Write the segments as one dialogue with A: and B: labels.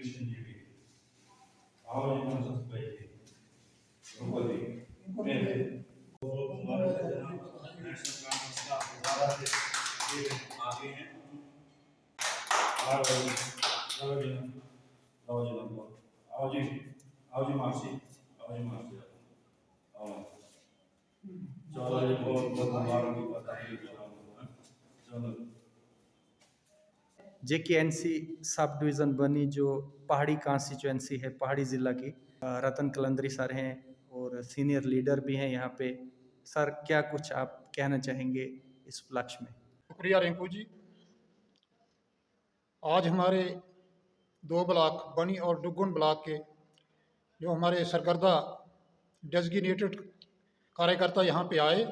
A: कृष्ण जी भी आओ इनको सत्संग उनको दी मेरे हमारे नेशनल कांग्रेस का दोबारा से ये आगे हैं आओ जी आओ जी मासी आओ चलो ये बहुत बहुत मुबारक की बताइए चलो
B: JKNC सब डिवीज़न बनी जो पहाड़ी कॉन्स्टिट्यूएंसी है, पहाड़ी ज़िला की। रतन कलंदरी सर हैं और सीनियर लीडर भी हैं यहाँ पे। सर क्या कुछ आप कहना चाहेंगे इस उपलक्ष्य में?
C: शुक्रिया रिंकू जी। आज हमारे 2 ब्लॉक बनी और डुगुन ब्लॉक के जो हमारे सरकर्दा डेजिग्नेटेड कार्यकर्ता यहाँ पे आए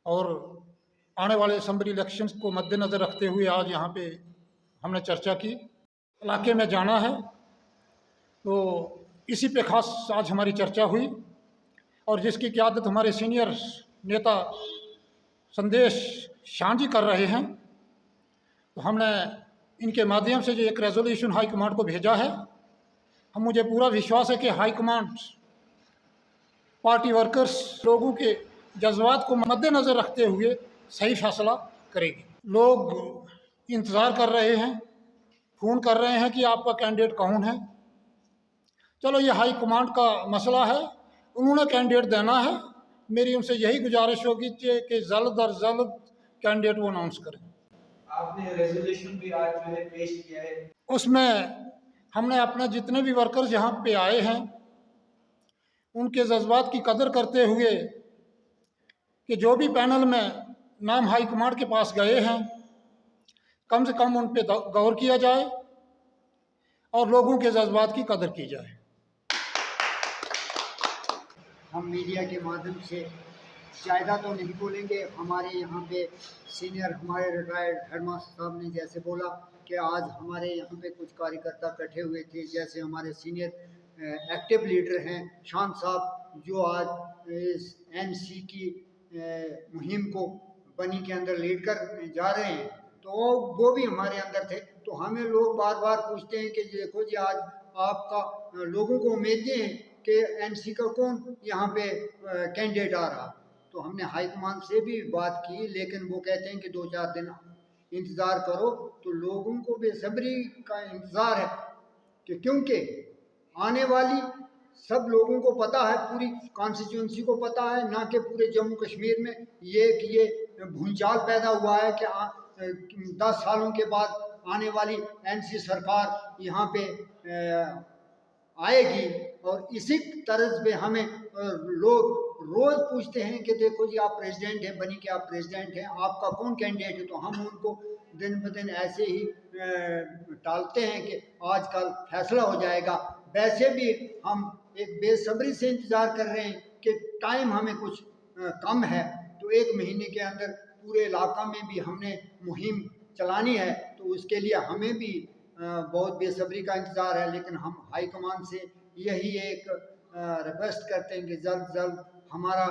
C: और आने वाले असेंबली इलेक्शंस को मद्देनज़र रखते हुए आज यहाँ पे हमने चर्चा की। इलाके में जाना है तो इसी पे खास आज हमारी चर्चा हुई और जिसकी क़यादत हमारे सीनियर नेता संदेश शाह जी कर रहे हैं। तो हमने इनके माध्यम से जो एक रेजोल्यूशन हाई कमांड को भेजा है, मुझे पूरा विश्वास है कि हाई कमांड पार्टी वर्कर्स लोगों के जज्बात को मद्देनज़र रखते हुए सही फैसला करेगी। लोग इंतज़ार कर रहे हैं, फ़ोन कर रहे हैं कि आपका कैंडिडेट कौन है। चलो ये हाई कमांड का मसला है, उन्होंने कैंडिडेट देना है। मेरी उनसे यही गुजारिश होगी कि जल्द अज जल्द कैंडिडेट वो अनाउंस करें।
D: आपने रेजोल्यूशन भी आज जो है पेश किया है,
C: उसमें हमने अपने जितने भी वर्कर्स यहाँ पे आए हैं उनके जज्बात की कदर करते हुए कि जो भी पैनल में नाम हाई कमांड के पास गए हैं कम से कम उन पे गौर किया जाए और लोगों के जज्बात की कदर की जाए।
E: हम मीडिया के माध्यम से ज़्यादा तो नहीं बोलेंगे। हमारे यहाँ पे सीनियर हमारे रिटायर्ड हेडमास्टर साहब ने जैसे बोला कि आज हमारे यहाँ पे कुछ कार्यकर्ता इकट्ठे हुए थे, जैसे हमारे सीनियर एक्टिव लीडर हैं शान साहब जो आज इस NC की मुहिम को बनी के अंदर लीड कर जा रहे हैं, तो वो भी हमारे अंदर थे। तो हमें लोग बार बार पूछते हैं कि देखो जी आज आपका लोगों को उम्मीदें हैं कि NC का कौन यहाँ पे कैंडिडेट आ रहा। तो हमने हाईकमान से भी बात की, लेकिन वो कहते हैं कि 2-4 दिन इंतज़ार करो। तो लोगों को बेसब्री का इंतज़ार है कि क्योंकि आने वाली सब लोगों को पता है, पूरी कॉन्स्टिट्यूंसी को पता है, ना कि पूरे जम्मू कश्मीर में ये भूचाल पैदा हुआ है कि 10 सालों के बाद आने वाली NC सरकार यहाँ पे आएगी। और इसी तर्ज पे हमें लोग रोज़ पूछते हैं कि देखो जी आप प्रेसिडेंट हैं, बनी के आप प्रेसिडेंट हैं, आपका कौन कैंडिडेट है। तो हम उनको दिन ब दिन ऐसे ही टालते हैं कि आजकल फैसला हो जाएगा। वैसे भी हम एक बेसब्री से इंतज़ार कर रहे हैं कि टाइम हमें कुछ कम है, तो 1 महीने के अंदर पूरे इलाका में भी हमने मुहिम चलानी है। तो उसके लिए हमें भी बहुत बेसब्री का इंतज़ार है। लेकिन हम हाई कमान से यही एक रिक्वेस्ट करते हैं कि जल्द जल्द हमारा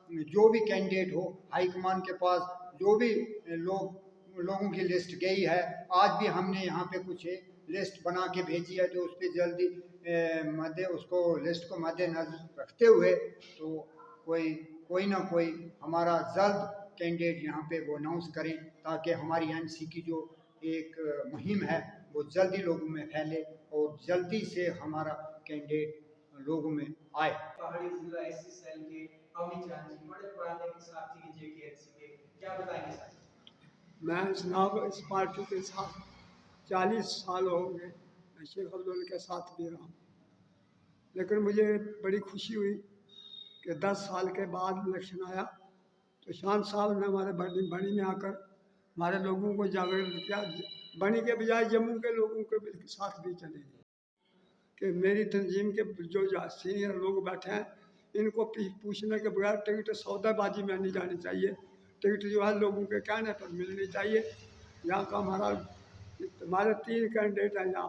E: जो भी कैंडिडेट हो, हाई कमान के पास जो भी लोगों की लिस्ट गई है, आज भी हमने यहाँ पे कुछ लिस्ट बना के भेजी है, तो उस पर जल्दी उसको लिस्ट को मद्देनजर रखते हुए तो कोई ना कोई हमारा जल्द कैंडिडेट यहाँ पे वो अनाउंस करें, ताकि हमारी NC की जो एक मुहिम है वो जल्दी लोगों में फैले और जल्दी से हमारा कैंडिडेट लोगों में आए।
D: पहाड़ी जिला SC सेल के अमित चांद जी बड़े पुराने साथी के JKNC के, क्या बताएंगे सर?
F: मैं जनाब इस पार्टी के साथ 40 साल हो गए, मैं शेख अब्दुल के साथ भी रहा, लेकिन मुझे बड़ी खुशी हुई कि 10 साल के बाद इलेक्शन आया तो शान साहब ने हमारे बनी में आकर हमारे लोगों को जागरूक किया। बनी के बजाय जम्मू के लोगों के साथ भी चले गए कि मेरी तंजीम के जो सीनियर लोग बैठे हैं इनको पूछने के बगैर टिकट सौदेबाजी में नहीं जानी चाहिए। टिकट जो है लोगों के कहने पर मिलनी चाहिए। यहाँ का हमारे 3 कैंडिडेट हैं यहाँ।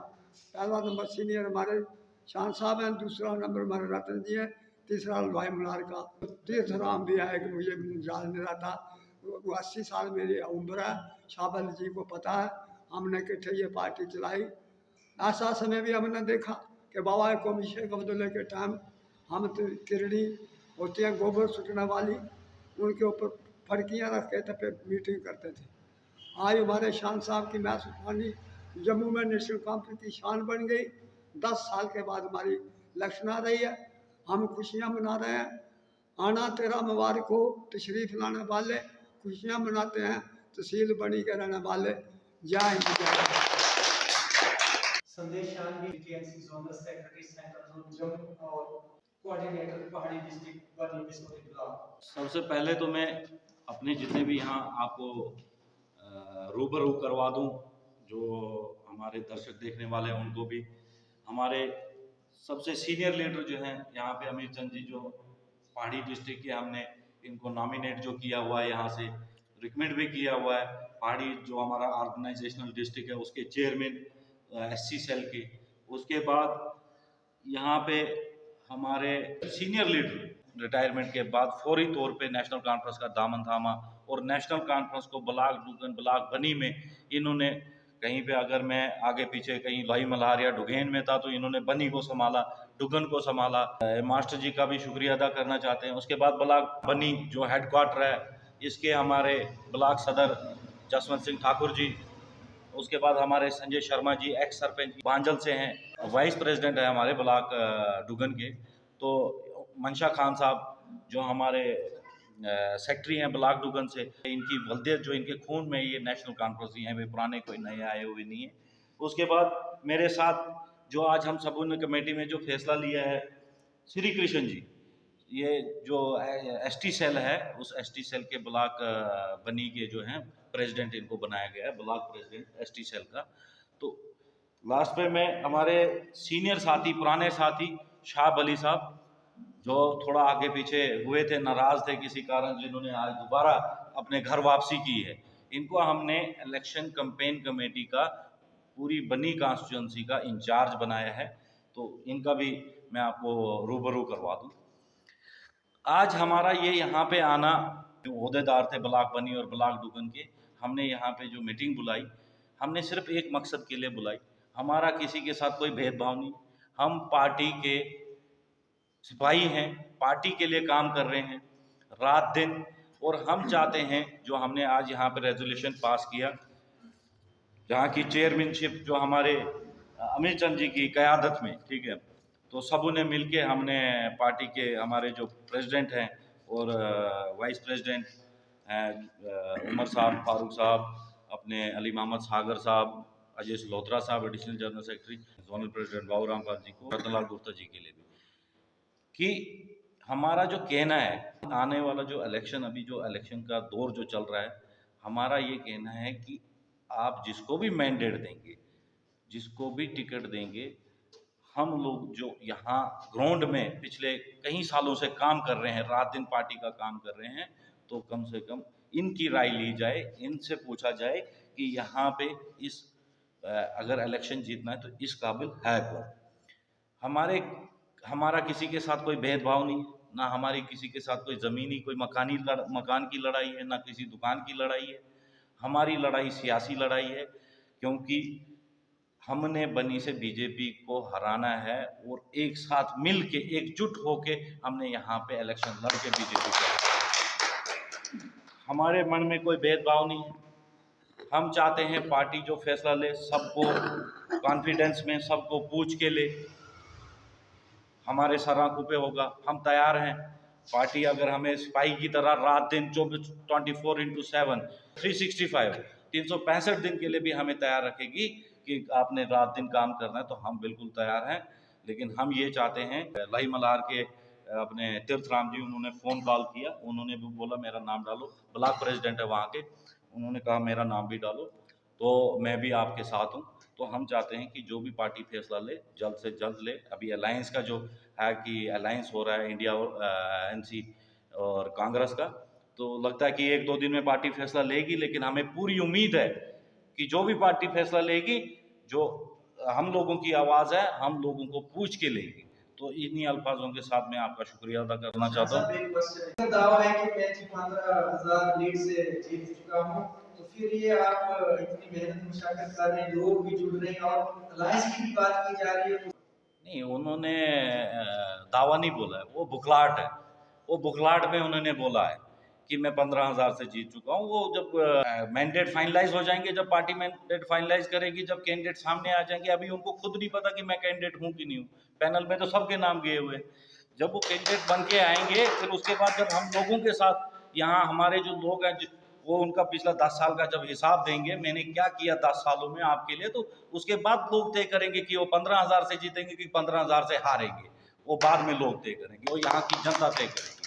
F: पहला नंबर सीनियर हमारे शान साहब हैं, दूसरा नंबर हमारे रतन जी हैं, तीसरा भाई मुनार का तीर्थराम भी है कि मुझे याद नहीं रहता। 80 साल मेरी उम्र है। शाहबल जी को पता है, हमने इकट्ठे ये पार्टी चलाई ऐसा समय भी हमने देखा कि बाबा कौमी शेख अब्दुल्ला के टाइम हम तो किरड़ी होती हैं गोबर सुटने वाली, उनके ऊपर फड़कियाँ रख के तब मीटिंग करते थे। आज हमारे शान साहब की मैस उठानी जम्मू में नेशनल कॉन्फ्रेंस की शान बन गई। 10 साल के बाद हमारी इलेक्शन आ रही है, हम खुशियाँ मना रहे हैं। आना तेरा मुबारक हो तशरीफ़ लाने वाले, खुशियाँ मनाते हैं तहसील बनी के रहने वाले। जय हिंद जय भारत।
D: संदेश Shanvi KNC zonal secretary central zone Jammu और कोऑर्डिनेटर पहाड़ी डिस्ट्रिक्ट बनी बिस्मिल ब्लॉक।
A: सबसे पहले तो मैं अपने जितने भी यहाँ आपको रूबरू करवा दूं, जो हमारे दर्शक देखने वाले हैं उनको भी। हमारे सबसे सीनियर लीडर जो हैं यहाँ पे अमीर चंद जी, जो पहाड़ी डिस्ट्रिक्ट के, हमने इनको नॉमिनेट जो किया हुआ है, यहाँ से रिकमेंड भी किया हुआ है। पहाड़ी जो हमारा ऑर्गेनाइजेशनल डिस्ट्रिक्ट है उसके चेयरमैन SC सेल के। उसके बाद यहाँ पे हमारे सीनियर लीडर रिटायरमेंट के बाद फौरी तौर पे नेशनल कॉन्फ्रेंस का दामन थामा और नेशनल कॉन्फ्रेंस को ब्लॉक डुगन ब्लॉक बनी में इन्होंने, कहीं पे अगर मैं आगे पीछे कहीं लाई मल्हार या डुगेन में था तो इन्होंने बनी को संभाला, डुगन को संभाला। मास्टर जी का भी शुक्रिया अदा करना चाहते हैं। उसके बाद ब्लॉक बनी जो हेडक्वार्टर है, इसके हमारे ब्लॉक सदर जसवंत सिंह ठाकुर जी, उसके बाद हमारे संजय शर्मा जी एक्स सरपंच बांजल से हैं, वाइस प्रेसिडेंट है हमारे ब्लॉक डुगन के। तो मंशा खान साहब जो हमारे सेक्रेटरी हैं ब्लॉक डुगन से, इनकी वल्दियत जो इनके खून में, ये नेशनल कॉन्फ्रेंस ही हैं, वे पुराने कोई नए आए हुए नहीं है। उसके बाद मेरे साथ जो आज हम सबों ने कमेटी में जो फैसला लिया है, श्री कृष्ण जी, ये जो ST सेल है, उस ST सेल के ब्लॉक बनी के जो हैं प्रेसिडेंट इनको बनाया गया है, ब्लॉक प्रेसिडेंट ST सेल का। तो लास्ट में मैं हमारे सीनियर साथी, पुराने साथी शाह अली साहब, जो थोड़ा आगे पीछे हुए थे, नाराज थे किसी कारण, जिन्होंने आज दोबारा अपने घर वापसी की है, इनको हमने इलेक्शन कैंपेन कमेटी का पूरी बनी कॉन्स्टिट्यूंसी का इंचार्ज बनाया है। तो इनका भी मैं आपको रूबरू करवा दूं। आज हमारा ये यहाँ पे आना, जो ओहदेदार थे ब्लॉक बनी और ब्लॉक डुगन के, हमने यहाँ पे जो मीटिंग बुलाई, हमने सिर्फ एक मकसद के लिए बुलाई। हमारा किसी के साथ कोई भेदभाव नहीं, हम पार्टी के सिपाही हैं, पार्टी के लिए काम कर रहे हैं रात दिन। और हम चाहते हैं, जो हमने आज यहाँ पे रेजोल्यूशन पास किया, जहाँ की चेयरमैनशिप जो हमारे अमीर चंद जी की क़यादत में, ठीक है, तो सबों ने मिलके हमने पार्टी के हमारे जो प्रेसिडेंट हैं और वाइस प्रेसिडेंट हैं, उमर साहब, फारूक साहब, अपने अली मोहम्मद सागर साहब, अजय सलोत्रा साहब additional general secretary, zonal president Babu Ram Pal ji को, रतनलाल गुप्ता जी के लिए भी, कि हमारा जो कहना है, आने वाला जो इलेक्शन, अभी जो इलेक्शन का दौर जो चल रहा है, हमारा ये कहना है कि आप जिसको भी मैंडेट देंगे, जिसको भी टिकट देंगे, हम लोग जो यहाँ ग्राउंड में पिछले कई सालों से काम कर रहे हैं, रात दिन पार्टी का काम कर रहे हैं, तो कम से कम इनकी राय ली जाए, इनसे पूछा जाए कि यहाँ पे इस अगर इलेक्शन जीतना है तो इस काबिल है कौन। हमारा किसी के साथ कोई भेदभाव नहीं, ना हमारी किसी के साथ कोई ज़मीनी कोई मकान की लड़ाई है, ना किसी दुकान की लड़ाई है। हमारी लड़ाई सियासी लड़ाई है, क्योंकि हमने बनी से बीजेपी को हराना है और एक साथ मिल के, एकजुट होके हमने यहाँ पे इलेक्शन लड़ के बीजेपी को हराना। हमारे मन में कोई भेदभाव नहीं है। हम चाहते हैं पार्टी जो फैसला ले, सबको कॉन्फिडेंस में, सबको पूछ के ले, हमारे सर आंखों पे होगा। हम तैयार हैं। पार्टी अगर हमें सिपाही की तरह रात दिन 24/7 365 365 दिन के लिए भी हमें तैयार रखेगी कि आपने रात दिन काम करना है, तो हम बिल्कुल तैयार हैं। लेकिन हम ये चाहते हैं, लाई मल्हार के अपने तीर्थराम जी, उन्होंने फ़ोन कॉल किया, उन्होंने भी बोला मेरा नाम डालो, ब्लॉक प्रेसिडेंट है वहाँ के, उन्होंने कहा मेरा नाम भी डालो, तो मैं भी आपके साथ हूँ। तो हम चाहते हैं कि जो भी पार्टी फैसला ले, जल्द से जल्द ले। अभी अलायंस का जो है कि अलायंस हो रहा है इंडिया और NC और कांग्रेस का, तो लगता है कि 1-2 दिन में पार्टी फैसला लेगी, लेकिन हमें पूरी उम्मीद है कि जो भी पार्टी फैसला लेगी, जो हम लोगों की आवाज़ है, हम लोगों को पूछ के लेगी। तो इन्हीं अल्फाजों के साथ मैं आपका शुक्रिया अदा करना चाहता हूँ।
D: दावा है कि मैं 15,000 लीड से जीत चुका हूँ, तो फिर ये आप इतनी मेहनत मुशक्कत कर रहे हैं, लोग भी जुड़ रहे हैं और अलायंस की भी बात की जा रही है।
A: नहीं, उन्होंने दावा नहीं बोला है, वो बुखलाहट है। वो बुखलाहट में उन्होंने बोला है कि मैं 15,000 से जीत चुका हूँ। वो जब मैंडेट फाइनलाइज हो जाएंगे, जब पार्टी मैंडेट फाइनलाइज करेगी, जब कैंडिडेट सामने आ जाएंगे, अभी उनको खुद नहीं पता कि मैं कैंडिडेट हूँ कि नहीं हूँ। पैनल में तो सबके नाम गए हुए। जब वो कैंडिडेट बन के आएंगे, फिर उसके बाद जब हम लोगों के साथ यहाँ हमारे जो लोग हैं, वो उनका पिछला 10 साल का जब हिसाब देंगे, मैंने क्या किया 10 सालों में आपके लिए, तो उसके बाद लोग तय करेंगे कि वो 15,000 से जीतेंगे कि 15,000 से हारेंगे। वो बाद में लोग तय करेंगे, वो यहाँ की जनता तय करेगी।